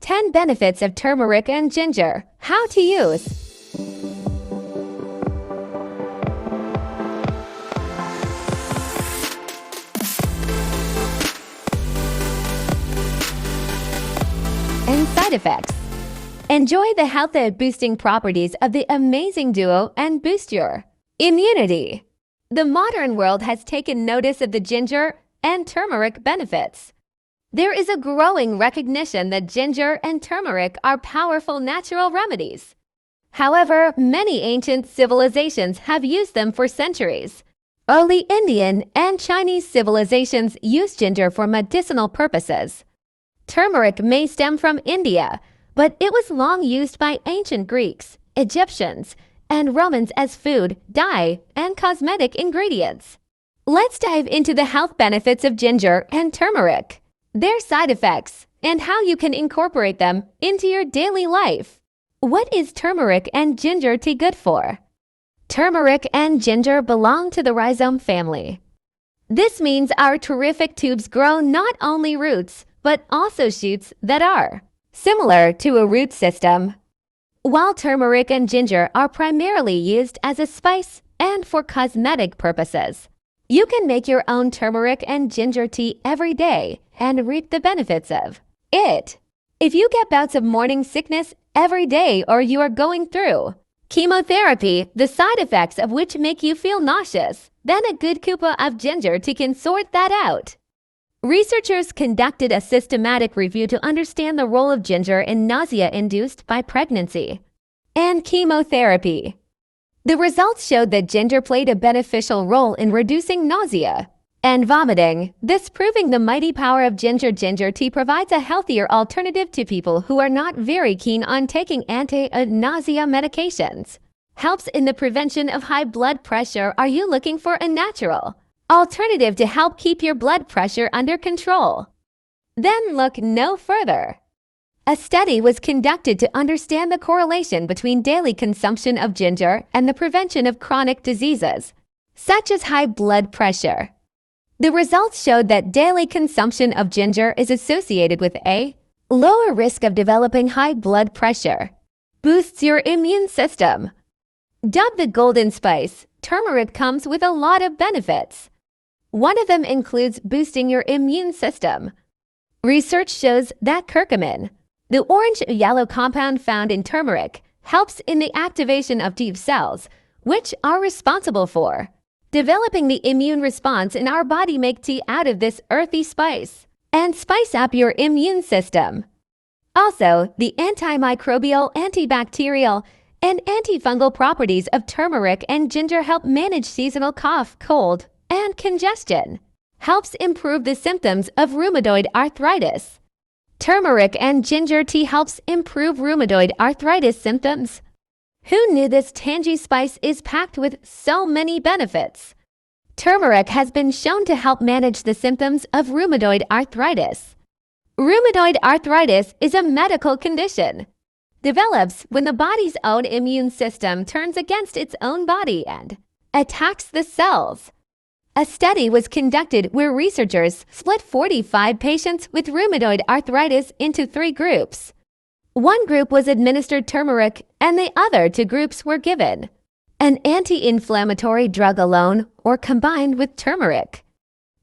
10 benefits of turmeric and ginger. How to use. And side effects. Enjoy the health-boosting properties of the amazing duo and boost your immunity. The modern world has taken notice of the ginger and turmeric benefits. There is a growing recognition that ginger and turmeric are powerful natural remedies. However, many ancient civilizations have used them for centuries. Early Indian and Chinese civilizations used ginger for medicinal purposes. Turmeric may stem from India, but it was long used by ancient Greeks, Egyptians, and Romans as food, dye, and cosmetic ingredients. Let's dive into the health benefits of ginger and turmeric, their side effects, and how you can incorporate them into your daily life. What is turmeric and ginger tea good for? Turmeric and ginger belong to the rhizome family. This means our terrific tubes grow not only roots, but also shoots that are similar to a root system. While turmeric and ginger are primarily used as a spice and for cosmetic purposes, you can make your own turmeric and ginger tea every day and reap the benefits of it. If you get bouts of morning sickness every day or you are going through chemotherapy, the side effects of which make you feel nauseous, then a good cuppa of ginger tea can sort that out. Researchers conducted a systematic review to understand the role of ginger in nausea induced by pregnancy and chemotherapy. The results showed that ginger played a beneficial role in reducing nausea and vomiting, thus proving the mighty power of ginger. Ginger tea provides a healthier alternative to people who are not very keen on taking anti-nausea medications. Helps in the prevention of high blood pressure. Are you looking for a natural alternative to help keep your blood pressure under control? Then look no further. A study was conducted to understand the correlation between daily consumption of ginger and the prevention of chronic diseases, such as high blood pressure. The results showed that daily consumption of ginger is associated with a lower risk of developing high blood pressure, boosts your immune system. Dubbed the golden spice, turmeric comes with a lot of benefits. One of them includes boosting your immune system. Research shows that curcumin, the orange-yellow compound found in turmeric, helps in the activation of T cells, which are responsible for developing the immune response in our body. Make tea out of this earthy spice and spice up your immune system. Also, the antimicrobial, antibacterial, and antifungal properties of turmeric and ginger help manage seasonal cough, cold, and congestion. Helps improve the symptoms of rheumatoid arthritis. Turmeric and ginger tea helps improve rheumatoid arthritis symptoms. Who knew this tangy spice is packed with so many benefits? Turmeric has been shown to help manage the symptoms of rheumatoid arthritis. Rheumatoid arthritis is a medical condition. Develops when the body's own immune system turns against its own body and attacks the cells. A study was conducted where researchers split 45 patients with rheumatoid arthritis into 3 groups. One group was administered turmeric and the other 2 groups were given an anti-inflammatory drug alone or combined with turmeric.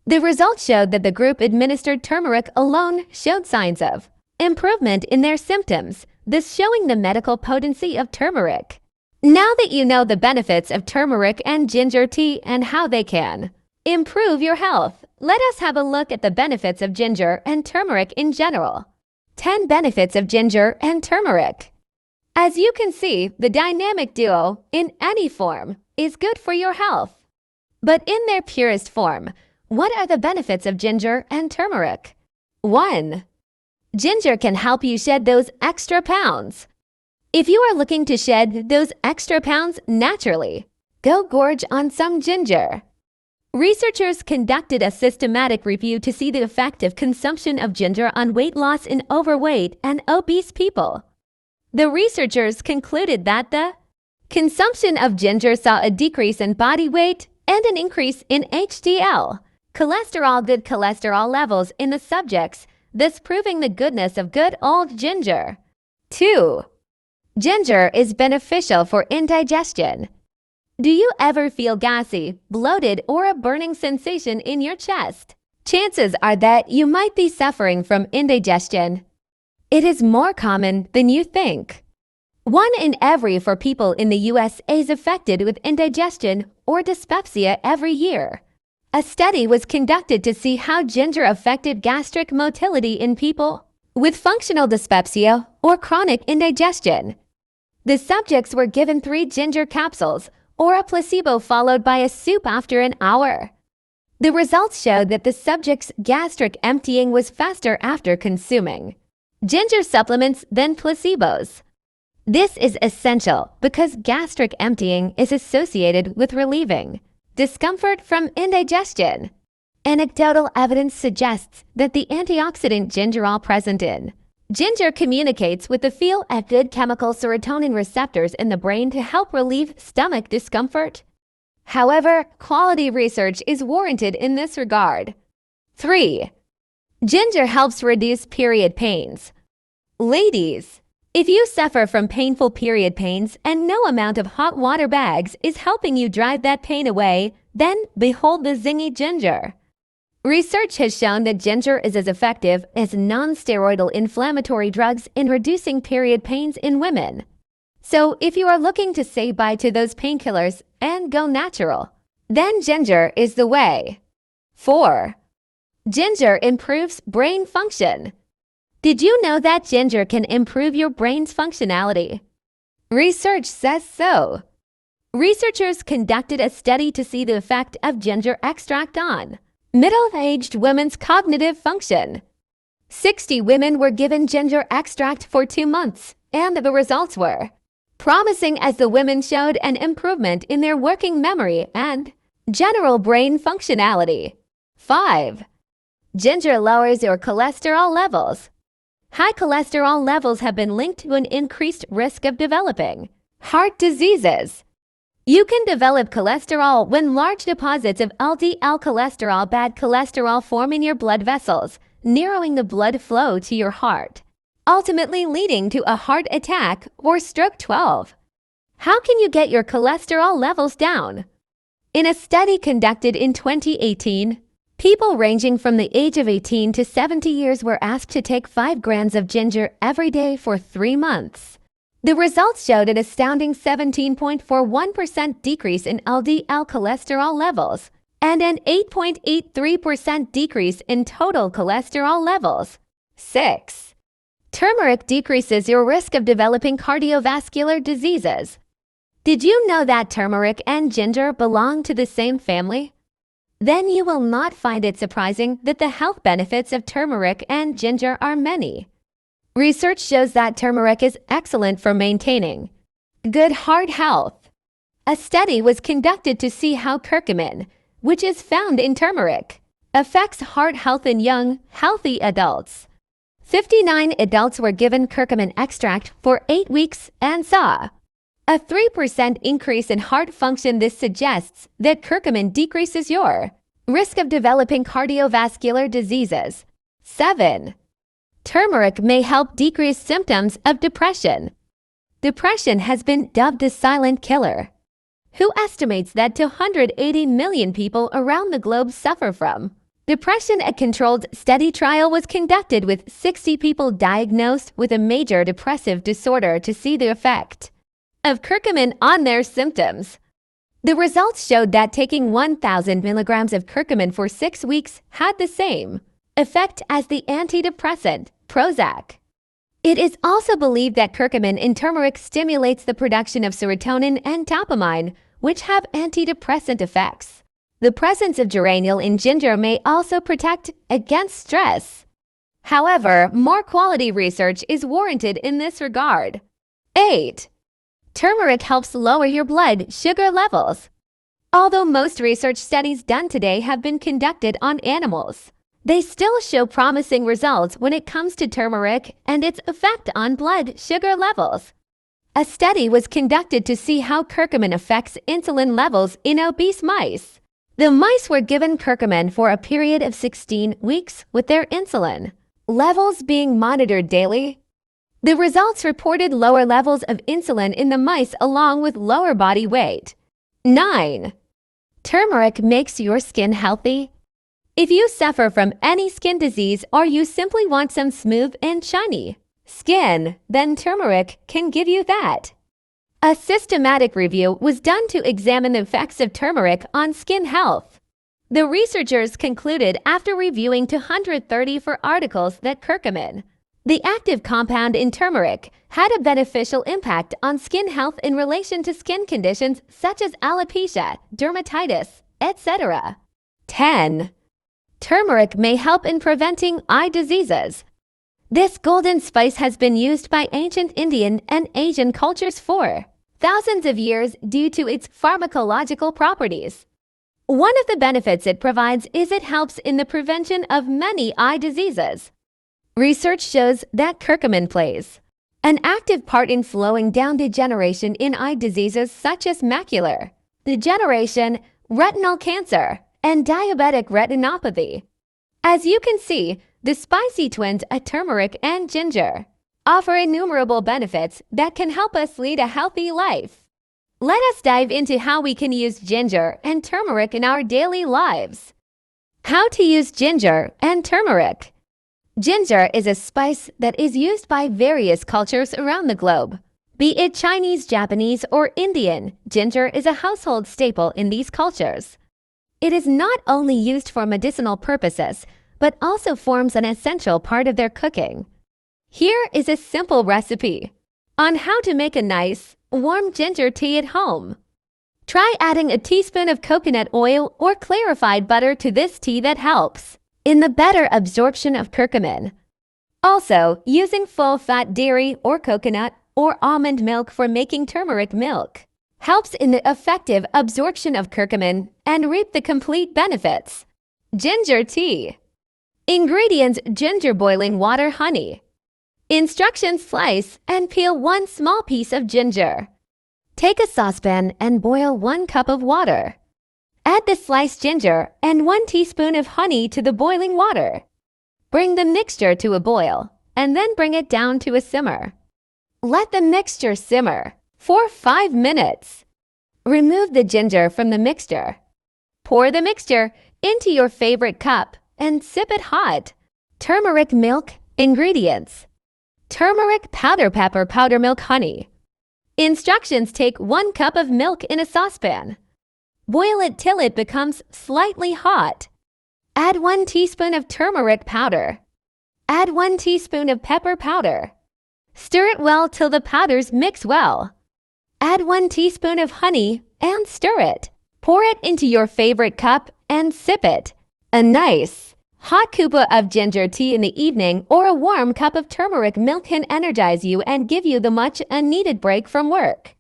The results showed that the group administered turmeric alone showed signs of improvement in their symptoms, thus showing the medical potency of turmeric. Now that you know the benefits of turmeric and ginger tea and how they can improve your health, let us have a look at the benefits of ginger and turmeric in general. 10 benefits of ginger and turmeric. As you can see, the dynamic duo, in any form, is good for your health. But in their purest form, what are the benefits of ginger and turmeric? 1. Ginger can help you shed those extra pounds. If you are looking to shed those extra pounds naturally, go gorge on some ginger. Researchers conducted a systematic review to see the effect of consumption of ginger on weight loss in overweight and obese people. The researchers concluded that the consumption of ginger saw a decrease in body weight and an increase in HDL, cholesterol, good cholesterol levels in the subjects thus proving the goodness of good old ginger. 2. Ginger is beneficial for indigestion. Do you ever feel gassy, bloated, or a burning sensation in your chest? Chances are that you might be suffering from indigestion. It is more common than you think. 1 in every 4 people in the U.S. is affected with indigestion or dyspepsia every year. A study was conducted to see how ginger affected gastric motility in people with functional dyspepsia or chronic indigestion. The subjects were given 3 ginger capsules or a placebo followed by a soup after an hour. The results showed that the subject's gastric emptying was faster after consuming ginger supplements than placebos. This is essential because gastric emptying is associated with relieving discomfort from indigestion. Anecdotal evidence suggests that the antioxidant gingerol present in ginger communicates with the feel-good chemical serotonin receptors in the brain to help relieve stomach discomfort. However, quality research is warranted in this regard. 3. Ginger helps reduce period pains. Ladies, if you suffer from painful period pains and no amount of hot water bags is helping you drive that pain away, then behold the zingy ginger. Research has shown that ginger is as effective as non-steroidal inflammatory drugs in reducing period pains in women. So if you are looking to say bye to those painkillers and go natural, then ginger is the way. 4. Ginger improves brain function. Did you know that ginger can improve your brain's functionality? Research says so. Researchers conducted a study to see the effect of ginger extract on middle-aged women's cognitive function. 60 women were given ginger extract for 2 months, and the results were promising as the women showed an improvement in their working memory and general brain functionality. 5. Ginger lowers your cholesterol levels. High cholesterol levels have been linked to an increased risk of developing heart diseases. You can develop cholesterol when large deposits of LDL cholesterol, bad cholesterol, form in your blood vessels, narrowing the blood flow to your heart, ultimately leading to a heart attack or stroke. 12. How can you get your cholesterol levels down? In a study conducted in 2018, people ranging from the age of 18 to 70 years were asked to take 5 grams of ginger every day for 3 months. The results showed an astounding 17.41% decrease in LDL cholesterol levels and an 8.83% decrease in total cholesterol levels. 6. Turmeric decreases your risk of developing cardiovascular diseases. Did you know that turmeric and ginger belong to the same family? Then you will not find it surprising that the health benefits of turmeric and ginger are many. Research shows that turmeric is excellent for maintaining good heart health. A study was conducted to see how curcumin, which is found in turmeric, affects heart health in young, healthy adults. 59 adults were given curcumin extract for 8 weeks and saw a 3% increase in heart function. This suggests that curcumin decreases your risk of developing cardiovascular diseases. 7. Turmeric may help decrease symptoms of depression. Depression has been dubbed the silent killer. Who estimates that 280 million people around the globe suffer from depression? A controlled study trial was conducted with 60 people diagnosed with a major depressive disorder to see the effect of curcumin on their symptoms. The results showed that taking 1,000 milligrams of curcumin for 6 weeks had the same effect as the antidepressant Prozac. It is also believed that curcumin in turmeric stimulates the production of serotonin and dopamine, which have antidepressant effects. The presence of geraniol in ginger may also protect against stress. However, more quality research is warranted in this regard. 8. Turmeric helps lower your blood sugar levels. Although most research studies done today have been conducted on animals, they still show promising results when it comes to turmeric and its effect on blood sugar levels. A study was conducted to see how curcumin affects insulin levels in obese mice. The mice were given curcumin for a period of 16 weeks with their insulin Levels being monitored daily. The results reported lower levels of insulin in the mice along with lower body weight. 9. Turmeric makes your skin healthy. If you suffer from any skin disease or you simply want some smooth and shiny skin, then turmeric can give you that. A systematic review was done to examine the effects of turmeric on skin health. The researchers concluded after reviewing 234 articles that curcumin, the active compound in turmeric, had a beneficial impact on skin health in relation to skin conditions such as alopecia, dermatitis, etc. 10. Turmeric may help in preventing eye diseases. This golden spice has been used by ancient Indian and Asian cultures for thousands of years due to its pharmacological properties. One of the benefits it provides is it helps in the prevention of many eye diseases. Research shows that curcumin plays an active part in slowing down degeneration in eye diseases such as macular degeneration, retinal cancer, and diabetic retinopathy. As you can see, the spicy twins of turmeric and ginger offer innumerable benefits that can help us lead a healthy life. Let us dive into how we can use ginger and turmeric in our daily lives. How to use ginger and turmeric. Ginger is a spice that is used by various cultures around the globe. Be it Chinese, Japanese, or Indian, ginger is a household staple in these cultures. It is not only used for medicinal purposes, but also forms an essential part of their cooking. Here is a simple recipe on how to make a nice, warm ginger tea at home. Try adding a teaspoon of coconut oil or clarified butter to this tea that helps in the better absorption of curcumin. Also, using full-fat dairy or coconut or almond milk for making turmeric milk helps in the effective absorption of curcumin and reap the complete benefits. Ginger tea. Ingredients: ginger, boiling water, honey. Instructions: slice and peel 1 small piece of ginger. Take a saucepan and boil 1 cup of water. Add the sliced ginger and 1 teaspoon of honey to the boiling water. Bring the mixture to a boil and then bring it down to a simmer. Let the mixture simmer for 5 minutes. Remove the ginger from the mixture. Pour the mixture into your favorite cup and sip it hot. Turmeric milk. Ingredients: turmeric powder, pepper powder, milk, honey. Instructions: take 1 cup of milk in a saucepan. Boil it till it becomes slightly hot. Add 1 teaspoon of turmeric powder. Add 1 teaspoon of pepper powder. Stir it well till the powders mix well. Add 1 teaspoon of honey and stir it. Pour it into your favorite cup and sip it. A nice, hot cup of ginger tea in the evening or a warm cup of turmeric milk can energize you and give you the much-needed break from work.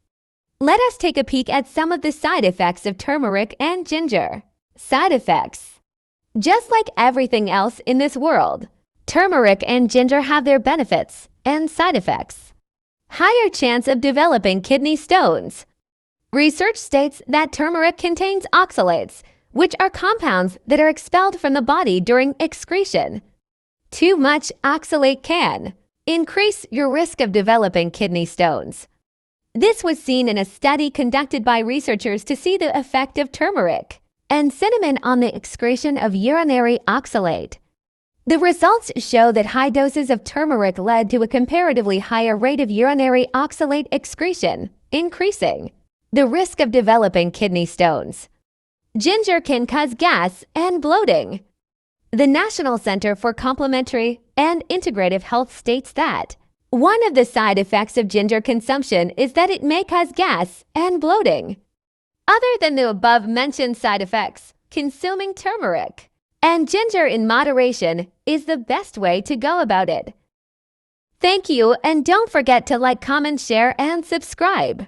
Let us take a peek at some of the side effects of turmeric and ginger. Side effects. Just like everything else in this world, turmeric and ginger have their benefits and side effects. Higher chance of developing kidney stones. Research states that turmeric contains oxalates, which are compounds that are expelled from the body during excretion. Too much oxalate can increase your risk of developing kidney stones. This was seen in a study conducted by researchers to see the effect of turmeric and cinnamon on the excretion of urinary oxalate. The results show that high doses of turmeric led to a comparatively higher rate of urinary oxalate excretion, increasing the risk of developing kidney stones. Ginger can cause gas and bloating. The National Center for Complementary and Integrative Health states that one of the side effects of ginger consumption is that it may cause gas and bloating. Other than the above-mentioned side effects, consuming turmeric and ginger in moderation is the best way to go about it. Thank you, and don't forget to like, comment, share, and subscribe.